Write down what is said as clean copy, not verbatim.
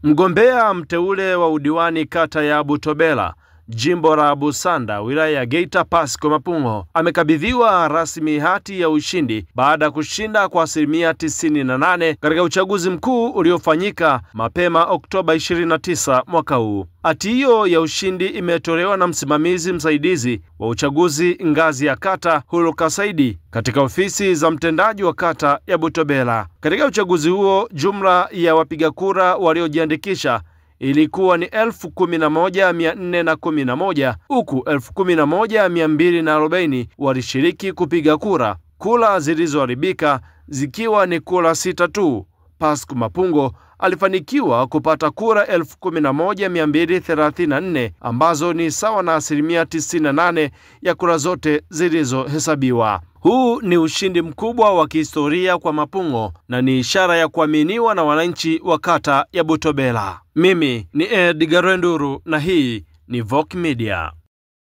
Mgombea mteule wa udiwani kata ya Butobela, jimbo la Busanda, wilaya ya Geita, Pasco Mapungo, amekabidhiwa rasmi hati ya ushindi baada ya kushinda kwa 98% katika uchaguzi mkuu uliofanyika mapema Oktoba 29 mwaka huu. Hati hiyo ya ushindi imetolewa na msimamizi msaidizi wa uchaguzi ngazi ya kata, Huluka Saidi, katika ofisi za mtendaji wa kata ya Butobela. Katika uchaguzi huo, jumla ya wapiga kura waliojiandikisha ilikuwa ni 11,411, huku 11,240 walishiriki kupiga kura. Kura zilizoharibika zikiwa ni kura 6 tu. Pasco Mapungo alifanikiwa kupata kura 11,234 ambazo ni sawa na 98% ya kura zote zilizohesabiwa. Huu ni ushindi mkubwa wa kihistoria kwa Mapungo na ni ishara ya kuaminiwa na wananchi wa kata ya Butobela. Mimi ni Edgar Nduru na hii ni Voc Media.